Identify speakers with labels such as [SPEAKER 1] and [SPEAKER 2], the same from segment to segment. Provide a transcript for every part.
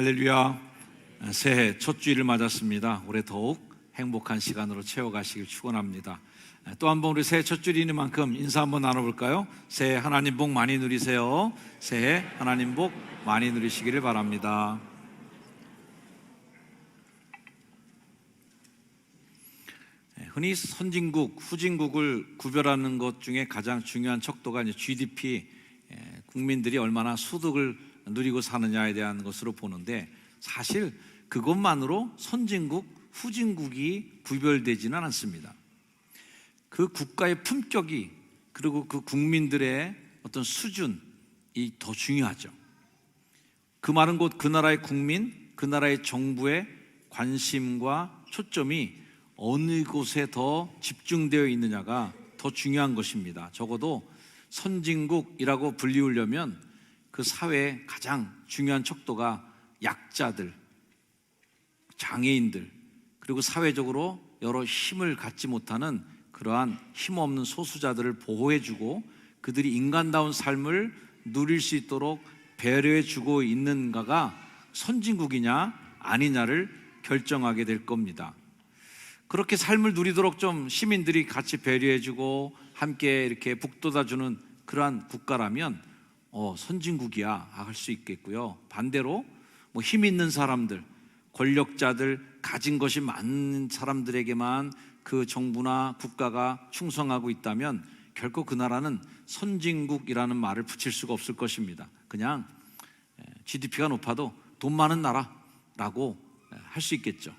[SPEAKER 1] 할렐루야. 새해 첫 주일을 맞았습니다. 올해 더욱 행복한 시간으로 채워가시길 축원합니다. 또 한 번 우리 새해 첫 주일이니만큼 인사 한번 나눠볼까요? 새해 하나님 복 많이 누리세요. 새해 하나님 복 많이 누리시기를 바랍니다. 흔히 선진국, 후진국을 구별하는 것 중에 가장 중요한 척도가 이제 GDP, 국민들이 얼마나 소득을 누리고 사느냐에 대한 것으로 보는데, 사실 그것만으로 선진국, 후진국이 구별되지는 않습니다. 그 국가의 품격이, 그리고 그 국민들의 어떤 수준이 더 중요하죠. 그 말은 곧 그 나라의 국민, 그 나라의 정부의 관심과 초점이 어느 곳에 더 집중되어 있느냐가 더 중요한 것입니다. 적어도 선진국이라고 불리우려면 그 사회의 가장 중요한 척도가 약자들, 장애인들, 그리고 사회적으로 여러 힘을 갖지 못하는 그러한 힘없는 소수자들을 보호해주고 그들이 인간다운 삶을 누릴 수 있도록 배려해주고 있는가가 선진국이냐 아니냐를 결정하게 될 겁니다. 그렇게 삶을 누리도록 좀 시민들이 같이 배려해주고 함께 이렇게 북돋아주는 그러한 국가라면 선진국이야 할 수 있겠고요. 반대로 힘 있는 사람들, 권력자들, 가진 것이 많은 사람들에게만 그 정부나 국가가 충성하고 있다면 결코 그 나라는 선진국이라는 말을 붙일 수가 없을 것입니다. 그냥 GDP가 높아도 돈 많은 나라라고 할 수 있겠죠.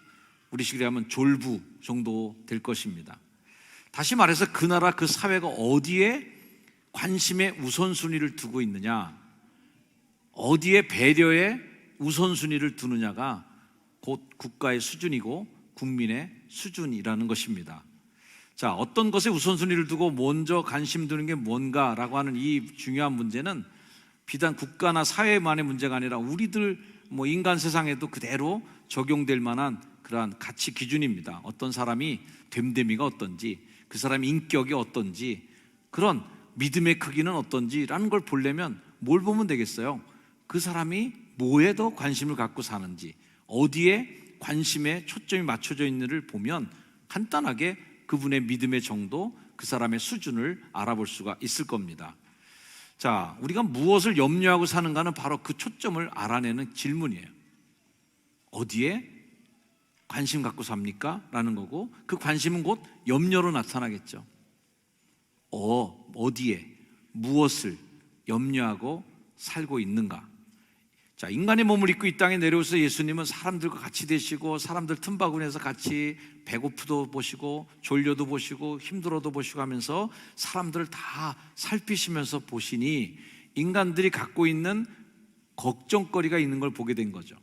[SPEAKER 1] 우리식으로 하면 졸부 정도 될 것입니다. 다시 말해서 그 나라, 그 사회가 어디에 관심의 우선순위를 두고 있느냐, 어디에 배려의 우선순위를 두느냐가 곧 국가의 수준이고 국민의 수준이라는 것입니다. 자, 어떤 것에 우선순위를 두고 먼저 관심 두는 게 뭔가라고 하는 이 중요한 문제는 비단 국가나 사회만의 문제가 아니라 우리들 인간 세상에도 그대로 적용될 만한 그러한 가치 기준입니다. 어떤 사람이 됨됨이가 어떤지, 그 사람의 인격이 어떤지, 그런 믿음의 크기는 어떤지라는 걸 보려면 뭘 보면 되겠어요? 그 사람이 뭐에 더 관심을 갖고 사는지, 어디에 관심의 초점이 맞춰져 있는지를 보면 간단하게 그분의 믿음의 정도, 그 사람의 수준을 알아볼 수가 있을 겁니다. 자, 우리가 무엇을 염려하고 사는가는 바로 그 초점을 알아내는 질문이에요. 어디에 관심 갖고 삽니까? 라는 거고, 그 관심은 곧 염려로 나타나겠죠. 어디에 무엇을 염려하고 살고 있는가? 자, 인간의 몸을 입고 이 땅에 내려오셔서 예수님은 사람들과 같이 되시고 사람들 틈바구니에서 같이 배고프도 보시고 졸려도 보시고 힘들어도 보시고 하면서 사람들을 다 살피시면서 보시니 인간들이 갖고 있는 걱정거리가 있는 걸 보게 된 거죠.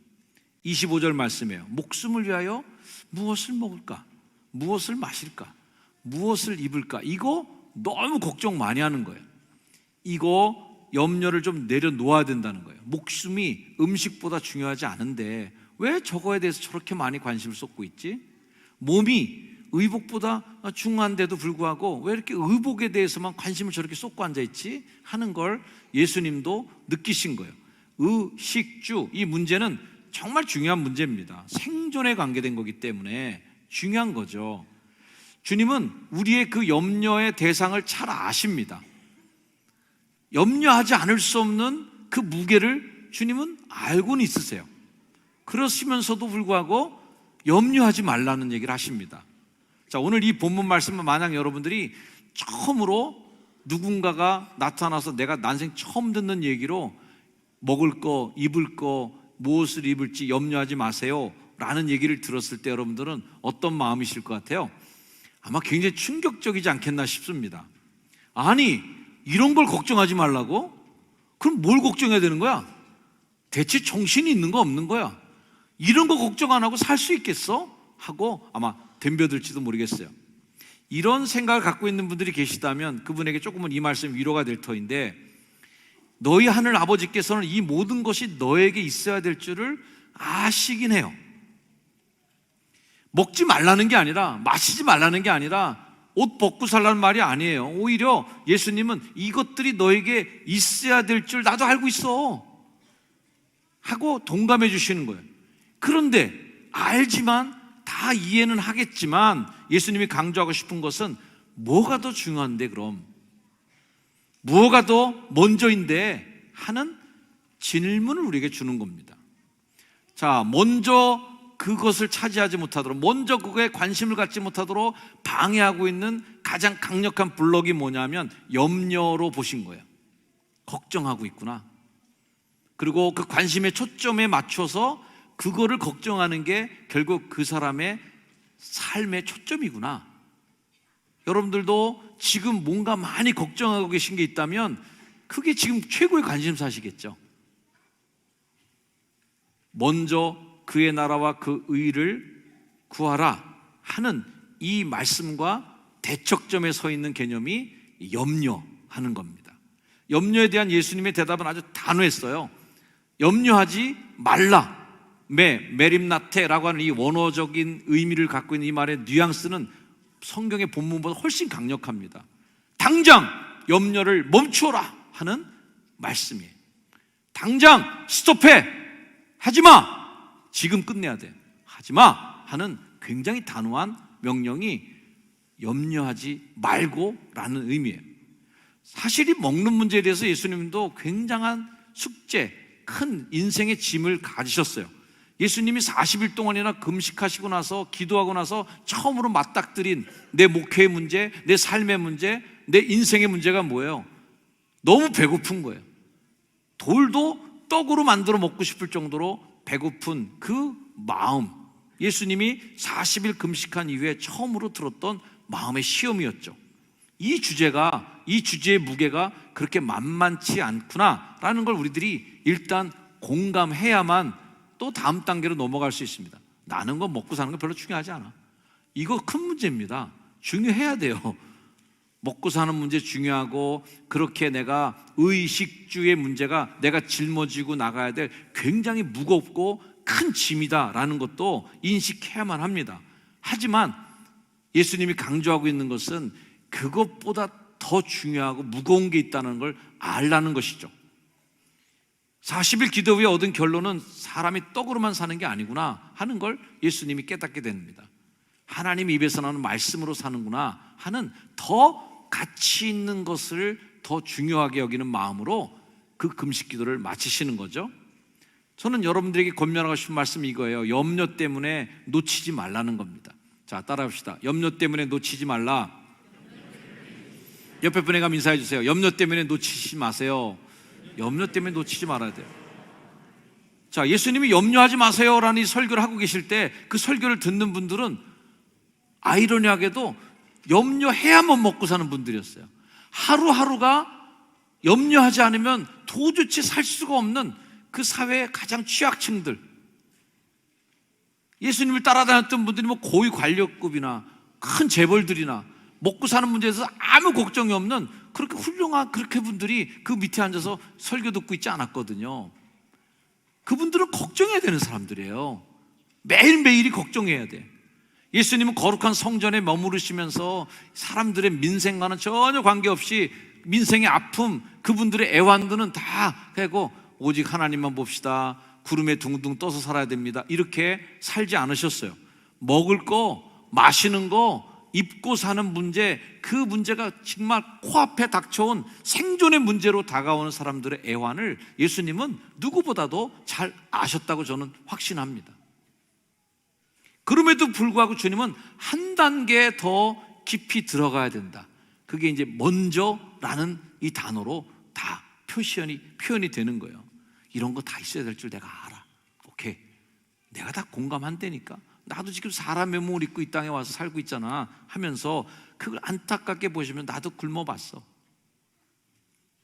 [SPEAKER 1] 25절 말씀이에요. 목숨을 위하여 무엇을 먹을까? 무엇을 마실까? 무엇을 입을까? 이거 너무 걱정 많이 하는 거예요. 이거 염려를 좀 내려놓아야 된다는 거예요. 목숨이 음식보다 중요하지 않은데 왜 저거에 대해서 저렇게 많이 관심을 쏟고 있지? 몸이 의복보다 중요한데도 불구하고 왜 이렇게 의복에 대해서만 관심을 저렇게 쏟고 앉아있지? 하는 걸 예수님도 느끼신 거예요. 의식주, 이 문제는 정말 중요한 문제입니다. 생존에 관계된 거기 때문에 중요한 거죠. 주님은 우리의 그 염려의 대상을 잘 아십니다. 염려하지 않을 수 없는 그 무게를 주님은 알고는 있으세요. 그러시면서도 불구하고 염려하지 말라는 얘기를 하십니다. 자, 오늘 이 본문 말씀은 만약 여러분들이 처음으로 누군가가 나타나서 내가 난생 처음 듣는 얘기로 먹을 거, 입을 거, 무엇을 입을지 염려하지 마세요 라는 얘기를 들었을 때 여러분들은 어떤 마음이실 것 같아요? 아마 굉장히 충격적이지 않겠나 싶습니다. 아니, 이런 걸 걱정하지 말라고? 그럼 뭘 걱정해야 되는 거야? 대체 정신이 있는 거 없는 거야? 이런 거 걱정 안 하고 살 수 있겠어? 하고 아마 덤벼들지도 모르겠어요. 이런 생각을 갖고 있는 분들이 계시다면 그분에게 조금은 이 말씀 위로가 될 터인데, 너희 하늘 아버지께서는 이 모든 것이 너에게 있어야 될 줄을 아시긴 해요. 먹지 말라는 게 아니라, 마시지 말라는 게 아니라, 옷 벗고 살라는 말이 아니에요. 오히려 예수님은 이것들이 너에게 있어야 될 줄 나도 알고 있어 하고 동감해 주시는 거예요. 그런데 알지만 다 이해는 하겠지만 예수님이 강조하고 싶은 것은 뭐가 더 중요한데 그럼? 뭐가 더 먼저인데 하는 질문을 우리에게 주는 겁니다. 자, 먼저 그것을 차지하지 못하도록, 먼저 그거에 관심을 갖지 못하도록 방해하고 있는 가장 강력한 블록이 뭐냐면 염려로 보신 거예요. 걱정하고 있구나. 그리고 그 관심의 초점에 맞춰서 그거를 걱정하는 게 결국 그 사람의 삶의 초점이구나. 여러분들도 지금 뭔가 많이 걱정하고 계신 게 있다면 그게 지금 최고의 관심사시겠죠. 먼저 그의 나라와 그 의를 구하라 하는 이 말씀과 대척점에 서 있는 개념이 염려하는 겁니다. 염려에 대한 예수님의 대답은 아주 단호했어요. 염려하지 말라. 메림나테라고 하는 이 원어적인 의미를 갖고 있는 이 말의 뉘앙스는 성경의 본문보다 훨씬 강력합니다. 당장 염려를 멈추어라 하는 말씀이에요. 당장 스톱해. 하지마. 지금 끝내야 돼. 하지마 하는 굉장히 단호한 명령이 염려하지 말고 라는 의미예요. 사실 이 먹는 문제에 대해서 예수님도 굉장한 숙제, 큰 인생의 짐을 가지셨어요. 예수님이 40일 동안이나 금식하시고 나서 기도하고 나서 처음으로 맞닥뜨린 내 목회의 문제, 내 삶의 문제, 내 인생의 문제가 뭐예요? 너무 배고픈 거예요. 돌도 떡으로 만들어 먹고 싶을 정도로 배고픈 그 마음, 예수님이 40일 금식한 이후에 처음으로 들었던 마음의 시험이었죠. 이 주제의 무게가 그렇게 만만치 않구나라는 걸 우리들이 일단 공감해야만 또 다음 단계로 넘어갈 수 있습니다. 나는 거 먹고 사는 거 별로 중요하지 않아. 이거 큰 문제입니다. 중요해야 돼요. 먹고 사는 문제 중요하고, 그렇게 내가 의식주의 문제가 내가 짊어지고 나가야 될 굉장히 무겁고 큰 짐이다라는 것도 인식해야만 합니다. 하지만 예수님이 강조하고 있는 것은 그것보다 더 중요하고 무거운 게 있다는 걸 알라는 것이죠. 40일 기도 후에 얻은 결론은 사람이 떡으로만 사는 게 아니구나 하는 걸 예수님이 깨닫게 됩니다. 하나님 입에서 나오는 말씀으로 사는구나 하는 더 가치 있는 것을 더 중요하게 여기는 마음으로 그 금식 기도를 마치시는 거죠. 저는 여러분들에게 권면하고 싶은 말씀이 이거예요. 염려 때문에 놓치지 말라는 겁니다. 자, 따라합시다. 염려 때문에 놓치지 말라. 옆에 분에게 인사해 주세요. 염려 때문에 놓치지 마세요. 염려 때문에 놓치지 말아야 돼요. 자, 예수님이 염려하지 마세요라는 이 설교를 하고 계실 때 그 설교를 듣는 분들은 아이러니하게도 염려해야만 먹고 사는 분들이었어요. 하루하루가 염려하지 않으면 도저히 살 수가 없는 그 사회의 가장 취약층들, 예수님을 따라다녔던 분들이 뭐 고위 관력급이나 큰 재벌들이나 먹고 사는 문제에서 아무 걱정이 없는 그렇게 훌륭한 그렇게 분들이 그 밑에 앉아서 설교 듣고 있지 않았거든요. 그분들은 걱정해야 되는 사람들이에요. 매일매일이 걱정해야 돼. 예수님은 거룩한 성전에 머무르시면서 사람들의 민생과는 전혀 관계없이 민생의 아픔, 그분들의 애환들은 다 하고 오직 하나님만 봅시다. 구름에 둥둥 떠서 살아야 됩니다. 이렇게 살지 않으셨어요. 먹을 거, 마시는 거, 입고 사는 문제, 그 문제가 정말 코앞에 닥쳐온 생존의 문제로 다가오는 사람들의 애환을 예수님은 누구보다도 잘 아셨다고 저는 확신합니다. 그럼에도 불구하고 주님은 한 단계 더 깊이 들어가야 된다. 그게 이제 먼저라는 이 단어로 다 표현이 되는 거예요. 이런 거 다 있어야 될 줄 내가 알아. 오케이. 내가 다 공감한다니까. 나도 지금 사람의 몸을 입고 이 땅에 와서 살고 있잖아 하면서 그걸 안타깝게 보시면 나도 굶어봤어.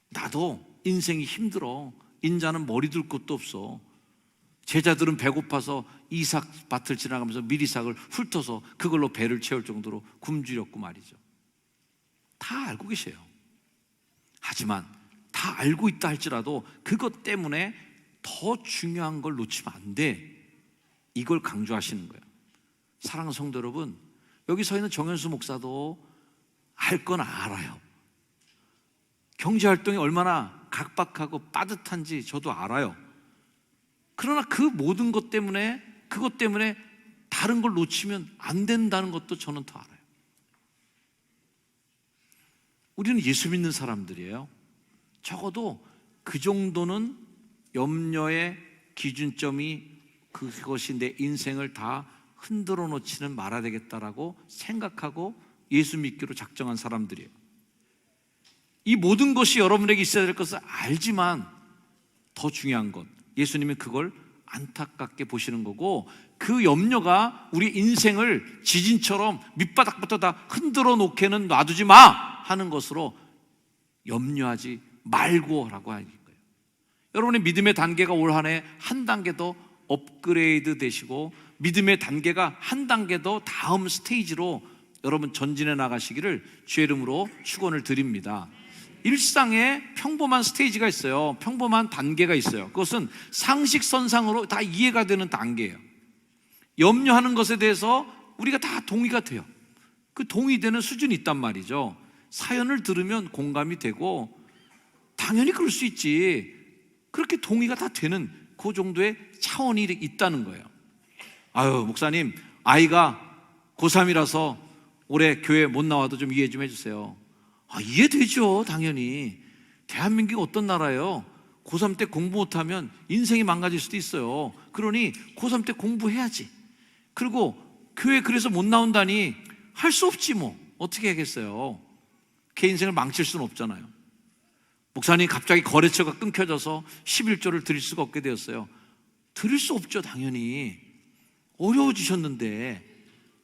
[SPEAKER 1] 나도 인생이 힘들어. 인자는 머리 둘 곳도 없어. 제자들은 배고파서 이삭 밭을 지나가면서 미리삭을 훑어서 그걸로 배를 채울 정도로 굶주렸고 말이죠. 다 알고 계세요. 하지만 다 알고 있다 할지라도 그것 때문에 더 중요한 걸 놓치면 안 돼. 이걸 강조하시는 거예요. 사랑하는 성도 여러분, 여기 서 있는 정현수 목사도 알 건 알아요. 경제활동이 얼마나 각박하고 빠듯한지 저도 알아요. 그러나 그 모든 것 때문에, 그것 때문에 다른 걸 놓치면 안 된다는 것도 저는 더 알아요. 우리는 예수 믿는 사람들이에요. 적어도 그 정도는 염려의 기준점이, 그것이 내 인생을 다 흔들어 놓지는 말아야 되겠다라고 생각하고 예수 믿기로 작정한 사람들이에요. 이 모든 것이 여러분에게 있어야 될 것을 알지만 더 중요한 것, 예수님은 그걸 안타깝게 보시는 거고, 그 염려가 우리 인생을 지진처럼 밑바닥부터 다 흔들어 놓게는 놔두지 마 하는 것으로 염려하지 말고 라고 하는 거예요. 여러분의 믿음의 단계가 올 한 해 한 단계 더 업그레이드 되시고, 믿음의 단계가 한 단계 더 다음 스테이지로 여러분 전진해 나가시기를 주의 이름으로 축원을 드립니다. 일상에 평범한 스테이지가 있어요. 평범한 단계가 있어요. 그것은 상식선상으로 다 이해가 되는 단계예요. 염려하는 것에 대해서 우리가 다 동의가 돼요. 그 동의되는 수준이 있단 말이죠. 사연을 들으면 공감이 되고 당연히 그럴 수 있지, 그렇게 동의가 다 되는 그 정도의 차원이 있다는 거예요. 아유, 목사님, 아이가 고3이라서 올해 교회 못 나와도 좀 이해 좀 해주세요. 이해되죠. 당연히. 대한민국이 어떤 나라예요? 고3 때 공부 못하면 인생이 망가질 수도 있어요. 그러니 고3 때 공부해야지. 그리고 교회 그래서 못 나온다니 할 수 없지 뭐. 어떻게 하겠어요? 걔 인생을 망칠 수는 없잖아요. 목사님, 갑자기 거래처가 끊겨져서 11조를 드릴 수가 없게 되었어요. 드릴 수 없죠. 당연히 어려워지셨는데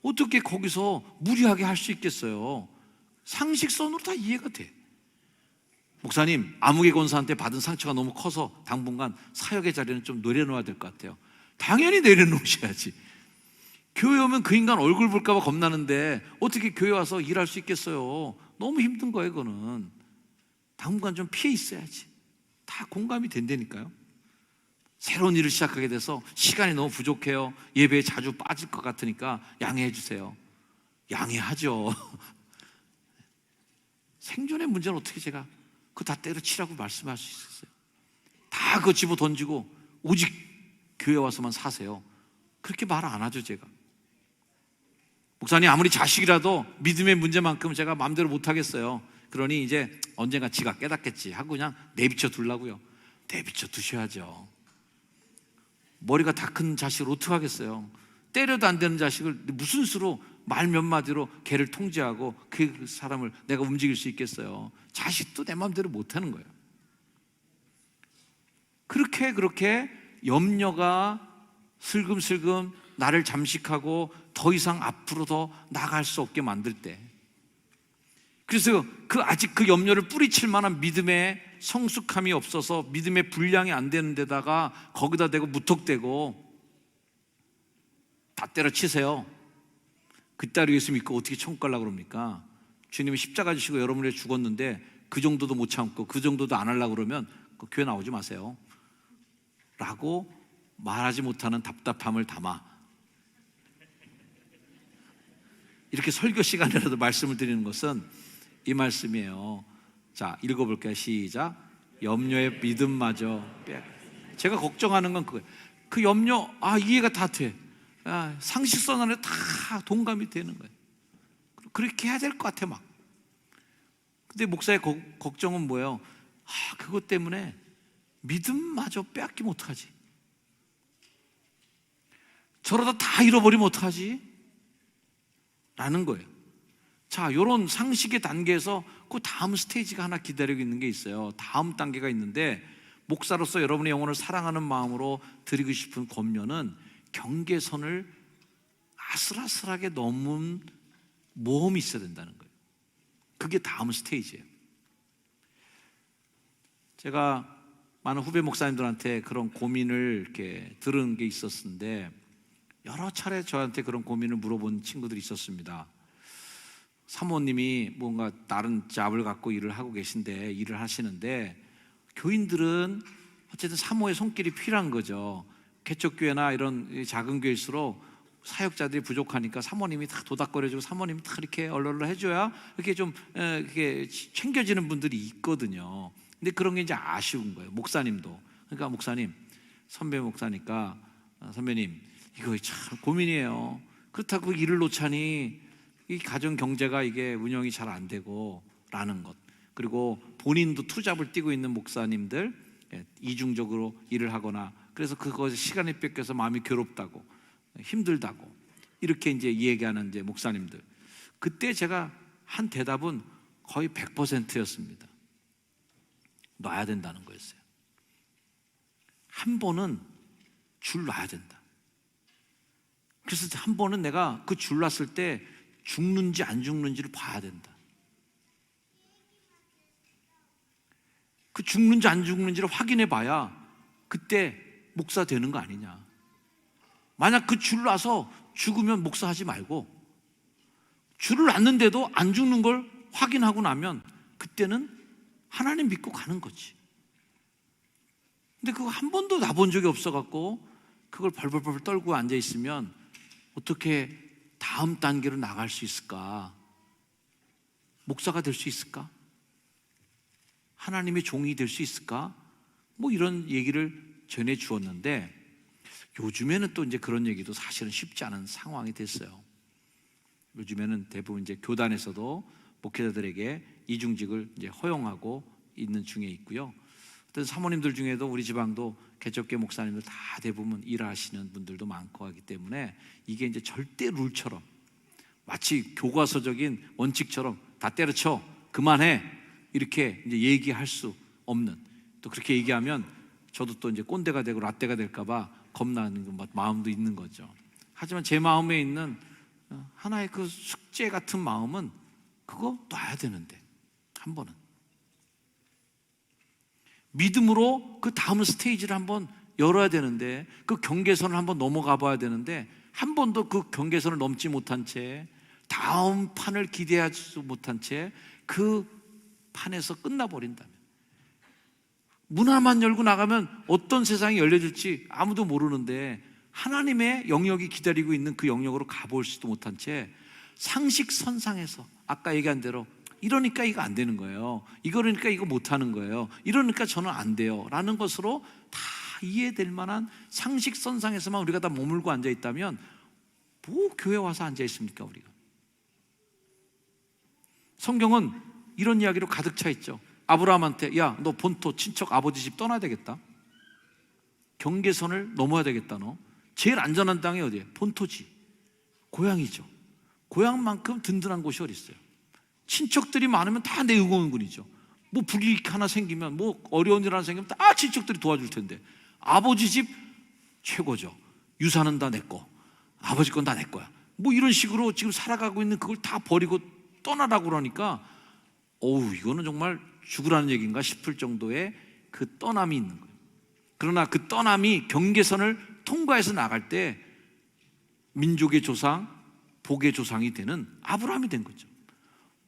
[SPEAKER 1] 어떻게 거기서 무리하게 할 수 있겠어요? 상식선으로 다 이해가 돼. 목사님, 아무개 권사한테 받은 상처가 너무 커서 당분간 사역의 자리는 좀 내려놓아야 될 것 같아요. 당연히 내려놓으셔야지. 교회 오면 그 인간 얼굴 볼까 봐 겁나는데 어떻게 교회 와서 일할 수 있겠어요? 너무 힘든 거예요. 그거는 당분간 좀 피해 있어야지. 다 공감이 된다니까요. 새로운 일을 시작하게 돼서 시간이 너무 부족해요. 예배에 자주 빠질 것 같으니까 양해해 주세요. 양해하죠. 생존의 문제는 어떻게 제가 그거 다 때려치라고 말씀할 수 있었어요? 다 그거 집어 던지고 오직 교회 와서만 사세요. 그렇게 말 안 하죠. 제가, 목사님, 아무리 자식이라도 믿음의 문제만큼 제가 마음대로 못 하겠어요. 그러니 이제 언젠가 지가 깨닫겠지 하고 그냥 내비쳐 두려고요. 내비쳐 두셔야죠. 머리가 다 큰 자식을 어떻게 하겠어요? 때려도 안 되는 자식을 무슨 수로 말 몇 마디로 걔를 통제하고 그 사람을 내가 움직일 수 있겠어요? 자식도 내 마음대로 못 하는 거예요. 그렇게 염려가 슬금슬금 나를 잠식하고 더 이상 앞으로 더 나갈 수 없게 만들 때, 그래서 아직 그 염려를 뿌리칠 만한 믿음의 성숙함이 없어서 믿음의 분량이 안 되는 데다가 거기다 대고 무턱대고 다 때려치세요. 그따위 예수 믿고 어떻게 천국 가려고 그럽니까? 주님이 십자가 지시고 여러분이 죽었는데 그 정도도 못 참고 그 정도도 안 하려고 그러면 그 교회 나오지 마세요 라고 말하지 못하는 답답함을 담아 이렇게 설교 시간이라도 말씀을 드리는 것은 이 말씀이에요. 자, 읽어볼게요. 시작. 염려의 믿음마저 제가 걱정하는 건 그거예요. 그 염려, 이해가 다 돼. 상식선 안에 다 동감이 되는 거예요. 그렇게 해야 될 것 같아 막. 근데 목사의 걱정은 뭐예요? 그것 때문에 믿음마저 빼앗기면 어떡하지? 저러다 다 잃어버리면 어떡하지? 라는 거예요. 자, 이런 상식의 단계에서 그 다음 스테이지가 하나 기다리고 있는 게 있어요. 다음 단계가 있는데, 목사로서 여러분의 영혼을 사랑하는 마음으로 드리고 싶은 권면은 경계선을 아슬아슬하게 넘은 모험이 있어야 된다는 거예요. 그게 다음 스테이지예요. 제가 많은 후배 목사님들한테 그런 고민을 이렇게 들은 게 있었는데, 여러 차례 저한테 그런 고민을 물어본 친구들이 있었습니다. 사모님이 뭔가 다른 잡을 갖고 일을 하시는데 교인들은 어쨌든 사모의 손길이 필요한 거죠. 개척교회나 이런 작은 교회일수록 사역자들이 부족하니까 사모님이 다 도닥거려주고 사모님이 다 이렇게 얼얼 해줘야 이렇게 좀 이렇게 챙겨지는 분들이 있거든요. 근데 그런 게 이제 아쉬운 거예요. 목사님도. 그러니까 목사님, 선배 목사니까 선배님 이거 참 고민이에요. 그렇다고 일을 놓자니 이 가정 경제가 이게 운영이 잘 안 되고 라는 것, 그리고 본인도 투잡을 뛰고 있는 목사님들 이중적으로 일을 하거나 그래서 그것에 시간이 뺏겨서 마음이 괴롭다고 힘들다고 이렇게 이제 얘기하는 이제 목사님들, 그때 제가 한 대답은 거의 100%였습니다. 놔야 된다는 거였어요. 한 번은 줄 놔야 된다. 그래서 한 번은 내가 그 줄 놨을 때 죽는지 안 죽는지를 봐야 된다. 그 죽는지 안 죽는지를 확인해 봐야 그때 목사 되는 거 아니냐. 만약 그 줄 놔서 죽으면 목사하지 말고 줄을 놨는데도 안 죽는 걸 확인하고 나면 그때는 하나님 믿고 가는 거지. 근데 그거 한 번도 놔본 적이 없어갖고 그걸 벌벌벌 떨고 앉아있으면 어떻게 다음 단계로 나갈 수 있을까? 목사가 될 수 있을까? 하나님의 종이 될 수 있을까? 뭐 이런 얘기를 전해 주었는데 요즘에는 또 이제 그런 얘기도 사실은 쉽지 않은 상황이 됐어요. 요즘에는 대부분 이제 교단에서도 목회자들에게 이중직을 이제 허용하고 있는 중에 있고요. 어떤 사모님들 중에도 우리 지방도 개척교 목사님들 다 대부분 일하시는 분들도 많고 하기 때문에 이게 이제 절대 룰처럼 마치 교과서적인 원칙처럼 다 때려쳐 그만해 이렇게 이제 얘기할 수 없는, 또 그렇게 얘기하면 저도 또 이제 꼰대가 되고 라떼가 될까봐 겁나는 마음도 있는 거죠. 하지만 제 마음에 있는 하나의 그 숙제 같은 마음은 그거 놔야 되는데 한 번은 믿음으로 그 다음 스테이지를 한번 열어야 되는데 그 경계선을 한번 넘어가 봐야 되는데 한 번도 그 경계선을 넘지 못한 채 다음 판을 기대하지 못한 채 그 판에서 끝나버린다면 문 하나만 열고 나가면 어떤 세상이 열려질지 아무도 모르는데 하나님의 영역이 기다리고 있는 그 영역으로 가보지도 못한 채 상식선상에서 아까 얘기한 대로 이러니까 이거 안 되는 거예요. 이러니까 이거 못하는 거예요. 이러니까 저는 안 돼요. 라는 것으로 다 이해될 만한 상식선상에서만 우리가 다 머물고 앉아있다면 뭐 교회 와서 앉아있습니까 우리가? 성경은 이런 이야기로 가득 차 있죠. 아브라함한테 야, 너 본토 친척 아버지 집 떠나야 되겠다. 경계선을 넘어야 되겠다. 너 제일 안전한 땅이 어디예요? 본토지, 고향이죠. 고향만큼 든든한 곳이 어디 있어요? 친척들이 많으면 다 내 의원군이죠. 뭐 불이익 하나 생기면 뭐 어려운 일 하나 생기면 다 친척들이 도와줄 텐데 아버지 집 최고죠. 유산은 다 내 거, 아버지 건 다 내 거야. 뭐 이런 식으로 지금 살아가고 있는 그걸 다 버리고 떠나라고 그러니까 어우 이거는 정말 죽으라는 얘기인가 싶을 정도의 그 떠남이 있는 거예요. 그러나 그 떠남이 경계선을 통과해서 나갈 때 민족의 조상, 복의 조상이 되는 아브라함이 된 거죠.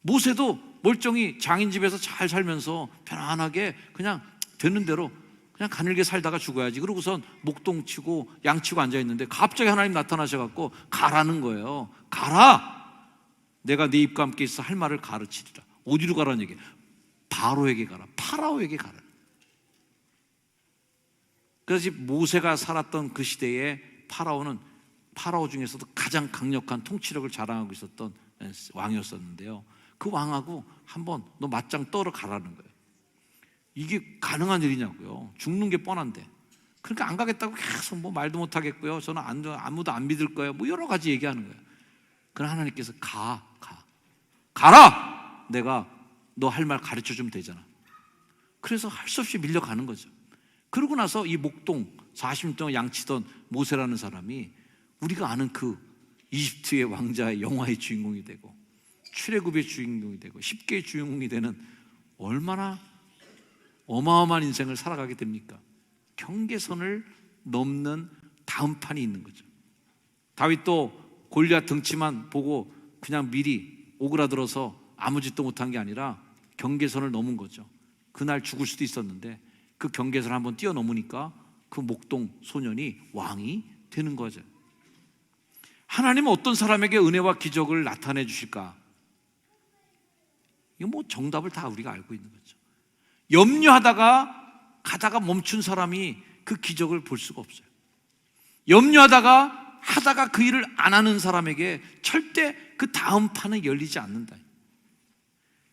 [SPEAKER 1] 모세도 멀쩡히 장인 집에서 잘 살면서 편안하게 그냥 되는 대로 그냥 가늘게 살다가 죽어야지 그러고선 목동 치고 양 치고 앉아있는데 갑자기 하나님 나타나셔갖고 가라는 거예요. 가라! 내가 네 입과 함께 있어 할 말을 가르치리라. 어디로 가라는 얘기예요? 바로에게 가라. 파라오에게 가라. 그래서 모세가 살았던 그 시대에 파라오는 파라오 중에서도 가장 강력한 통치력을 자랑하고 있었던 왕이었었는데요. 그 왕하고 한번 너 맞짱 떠러 가라는 거예요. 이게 가능한 일이냐고요. 죽는 게 뻔한데. 그러니까 안 가겠다고 계속 뭐 말도 못 하겠고요. 저는 아무도 안 믿을 거예요. 뭐 여러 가지 얘기하는 거예요. 그러나 하나님께서 가라! 내가 너 할 말 가르쳐 주면 되잖아. 그래서 할 수 없이 밀려가는 거죠. 그러고 나서 이 목동 40년 동안 양치던 모세라는 사람이 우리가 아는 그 이집트의 왕자의 영화의 주인공이 되고 출애굽의 주인공이 되고 십계의 주인공이 되는 얼마나 어마어마한 인생을 살아가게 됩니까? 경계선을 넘는 다음 판이 있는 거죠. 다윗도 골리앗 덩치만 보고 그냥 미리 오그라들어서 아무 짓도 못한 게 아니라 경계선을 넘은 거죠. 그날 죽을 수도 있었는데 그 경계선을 한번 뛰어넘으니까 그 목동 소년이 왕이 되는 거죠. 하나님은 어떤 사람에게 은혜와 기적을 나타내 주실까? 이거 뭐 정답을 다 우리가 알고 있는 거죠. 염려하다가 가다가 멈춘 사람이 그 기적을 볼 수가 없어요. 염려하다가 그 일을 안 하는 사람에게 절대 그 다음 판은 열리지 않는다.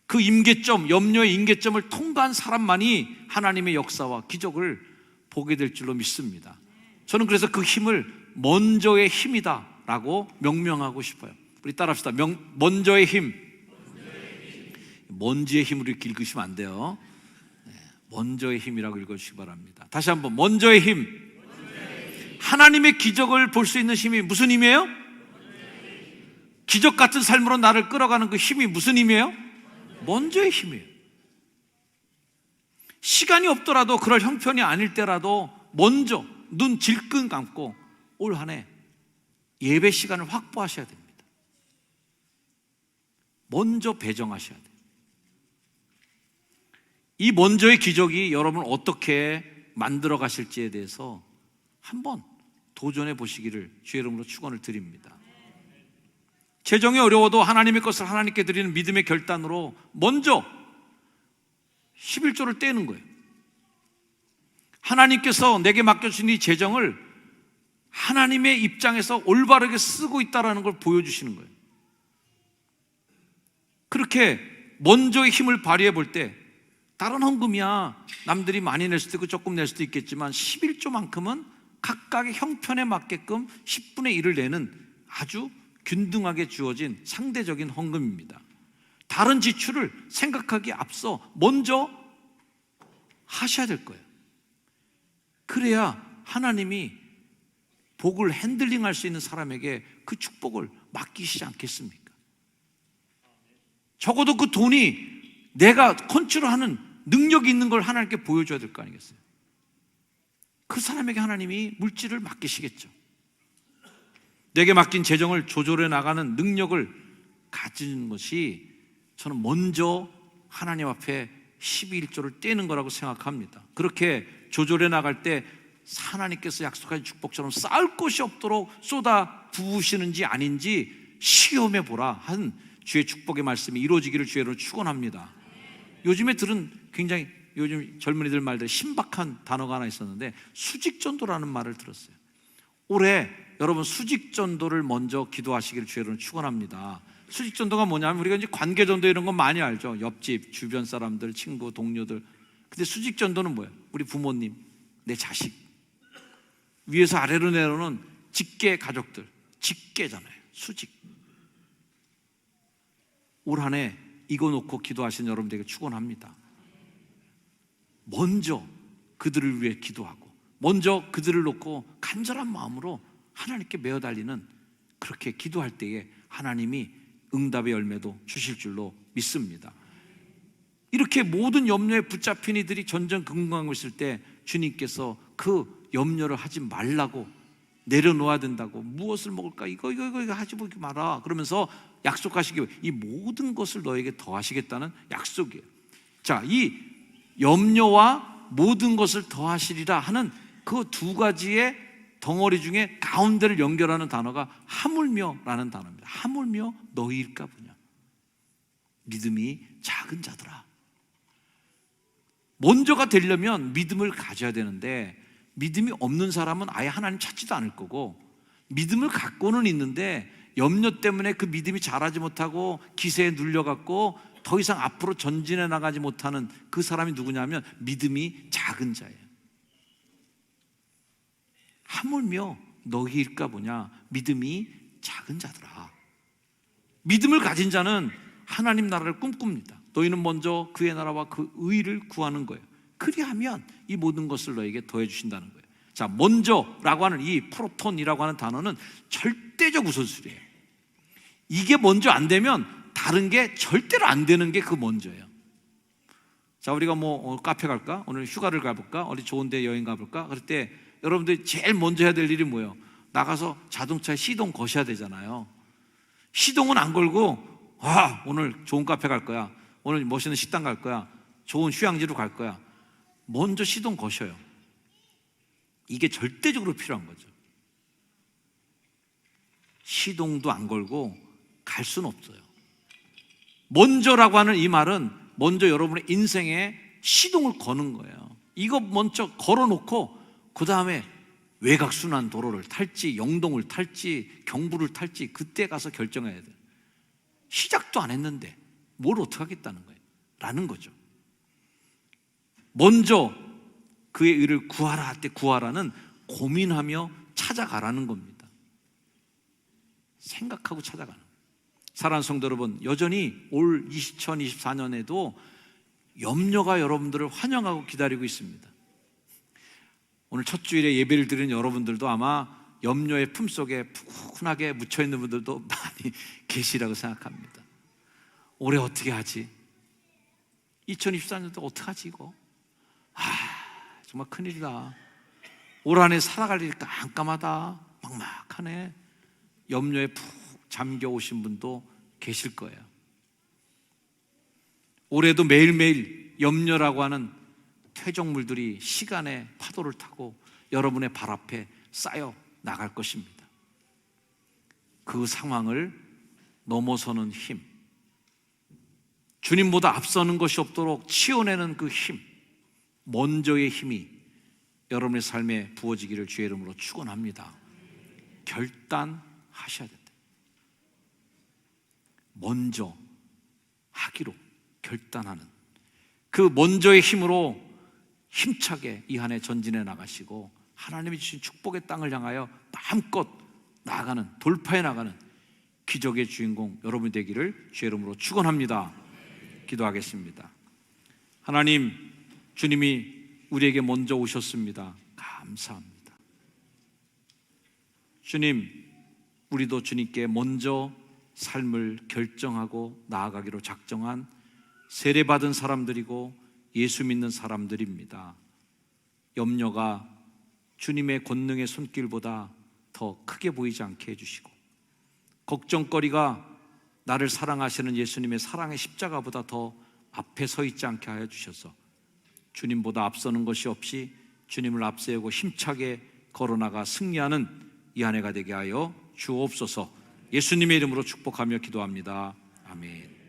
[SPEAKER 1] 그 임계점, 염려의 임계점을 통과한 사람만이 하나님의 역사와 기적을 보게 될 줄로 믿습니다. 저는 그래서 그 힘을 먼저의 힘이다 라고 명명하고 싶어요. 우리 따라합시다. 먼저의 힘. 먼지의 힘으로 이렇게 읽으시면 안 돼요. 먼저의 힘이라고 읽어주시기 바랍니다. 다시 한번, 먼저의 힘. 하나님의 기적을 볼 수 있는 힘이 무슨 힘이에요? 기적 같은 삶으로 나를 끌어가는 그 힘이 무슨 힘이에요? 먼저의 힘이에요. 시간이 없더라도, 그럴 형편이 아닐 때라도 먼저 눈 질끈 감고 올 한 해 예배 시간을 확보하셔야 됩니다. 먼저 배정하셔야 돼요. 이 먼저의 기적이 여러분을 어떻게 만들어 가실지에 대해서 한번 도전해 보시기를 주의 이름으로 축원을 드립니다. 재정이 어려워도 하나님의 것을 하나님께 드리는 믿음의 결단으로 먼저 11조를 떼는 거예요. 하나님께서 내게 맡겨주신 이 재정을 하나님의 입장에서 올바르게 쓰고 있다는 걸 보여주시는 거예요. 그렇게 먼저의 힘을 발휘해 볼 때, 다른 헌금이야 남들이 많이 낼 수도 있고 조금 낼 수도 있겠지만 11조만큼은 각각의 형편에 맞게끔 10분의 1을 내는 아주 균등하게 주어진 상대적인 헌금입니다. 다른 지출을 생각하기에 앞서 먼저 하셔야 될 거예요. 그래야 하나님이 복을 핸들링할 수 있는 사람에게 그 축복을 맡기시지 않겠습니까? 적어도 그 돈이 내가 컨트롤하는 능력이 있는 걸 하나님께 보여줘야 될 거 아니겠어요? 그 사람에게 하나님이 물질을 맡기시겠죠. 내게 맡긴 재정을 조절해 나가는 능력을 가지는 것이 저는 먼저 하나님 앞에 12일조를 떼는 거라고 생각합니다. 그렇게 조절해 나갈 때 하나님께서 약속하신 축복처럼 쌓을 곳이 없도록 쏟아 부으시는지 아닌지 시험해 보라 한 주의 축복의 말씀이 이루어지기를 주의로 축원합니다. 요즘에 들은 굉장히, 요즘 젊은이들 말대로 신박한 단어가 하나 있었는데 수직전도라는 말을 들었어요. 올해 여러분 수직전도를 먼저 기도하시기를 주의로 축원합니다. 수직전도가 뭐냐면 우리가 이제 관계전도 이런 건 많이 알죠. 옆집, 주변 사람들, 친구, 동료들. 근데 수직전도는 뭐예요? 우리 부모님, 내 자식. 위에서 아래로 내려오는 직계 가족들. 직계잖아요. 수직. 올 한 해 이거 놓고 기도하신 여러분들에게 축원합니다. 먼저 그들을 위해 기도하고 먼저 그들을 놓고 간절한 마음으로 하나님께 메어 달리는, 그렇게 기도할 때에 하나님이 응답의 열매도 주실 줄로 믿습니다. 이렇게 모든 염려에 붙잡힌 이들이 전전긍긍하고 있을 때 주님께서 그 염려를 하지 말라고, 내려놓아야 된다고, 무엇을 먹을까 이거 하지 마라 그러면서 약속하시기, 이 모든 것을 너에게 더하시겠다는 약속이에요. 자, 이 염려와 모든 것을 더하시리라 하는 그 두 가지의 덩어리 중에 가운데를 연결하는 단어가 하물며라는 단어입니다. 하물며 너희일까 보냐. 믿음이 작은 자들아. 먼저가 되려면 믿음을 가져야 되는데 믿음이 없는 사람은 아예 하나님 찾지도 않을 거고, 믿음을 갖고는 있는데 염려 때문에 그 믿음이 자라지 못하고 기세에 눌려갖고 더 이상 앞으로 전진해 나가지 못하는 그 사람이 누구냐면 믿음이 작은 자예요. 하물며 너희일까 보냐. 믿음이 작은 자들아. 믿음을 가진 자는 하나님 나라를 꿈꿉니다. 너희는 먼저 그의 나라와 그 의를 구하는 거예요. 그리하면 이 모든 것을 너에게 더해 주신다는 거예요. 자, 먼저라고 하는 이 프로톤이라고 하는 단어는 절대적 우선순위예요. 이게 먼저 안 되면 다른 게 절대로 안 되는 게 그 먼저예요. 자, 우리가 카페 갈까? 오늘 휴가를 가볼까? 어디 좋은 데 여행 가볼까? 그럴 때 여러분들이 제일 먼저 해야 될 일이 뭐예요? 나가서 자동차에 시동 거셔야 되잖아요. 시동은 안 걸고 오늘 좋은 카페 갈 거야, 오늘 멋있는 식당 갈 거야, 좋은 휴양지로 갈 거야, 먼저 시동 거셔요. 이게 절대적으로 필요한 거죠. 시동도 안 걸고 갈 수는 없어요. 먼저라고 하는 이 말은 먼저 여러분의 인생에 시동을 거는 거예요. 이거 먼저 걸어놓고 그 다음에 외곽순환 도로를 탈지, 영동을 탈지, 경부를 탈지 그때 가서 결정해야 돼. 시작도 안 했는데 뭘 어떻게 하겠다는 거예요? 라는 거죠. 먼저 그의 의를 구하라 할 때 구하라는 고민하며 찾아가라는 겁니다. 생각하고 찾아가는 거예요. 사랑하는 성도 여러분, 여전히 올 2024년에도 염려가 여러분들을 환영하고 기다리고 있습니다. 오늘 첫 주일에 예배를 드리는 여러분들도 아마 염려의 품속에 푸근하게 묻혀있는 분들도 많이 계시라고 생각합니다. 올해 어떻게 하지? 2024년도 어떻게 하지 이거? 정말 큰일이다. 올 한해 살아갈 일이 깜깜하다. 막막하네. 염려에 푹 잠겨 오신 분도 계실 거예요. 올해도 매일매일 염려라고 하는 퇴적물들이 시간의 파도를 타고 여러분의 발 앞에 쌓여 나갈 것입니다. 그 상황을 넘어서는 힘, 주님보다 앞서는 것이 없도록 치워내는 그 힘, 먼저의 힘이 여러분의 삶에 부어지기를 주의 이름으로 축원합니다. 결단하셔야 된다. 먼저 하기로 결단하는 그 먼저의 힘으로 힘차게 이 한 해 전진해 나가시고 하나님이 주신 축복의 땅을 향하여 마음껏 나아가는, 돌파해 나가는 기적의 주인공 여러분이 되기를 주의 이름으로 축원합니다. 기도하겠습니다. 하나님, 주님이 우리에게 먼저 오셨습니다. 감사합니다. 주님, 우리도 주님께 먼저 삶을 결정하고 나아가기로 작정한 세례받은 사람들이고 예수 믿는 사람들입니다. 염려가 주님의 권능의 손길보다 더 크게 보이지 않게 해주시고, 걱정거리가 나를 사랑하시는 예수님의 사랑의 십자가보다 더 앞에 서 있지 않게 하여 주셔서 주님보다 앞서는 것이 없이 주님을 앞세우고 힘차게 걸어나가 승리하는 이 한 해가 되게 하여 주옵소서. 예수님의 이름으로 축복하며 기도합니다. 아멘.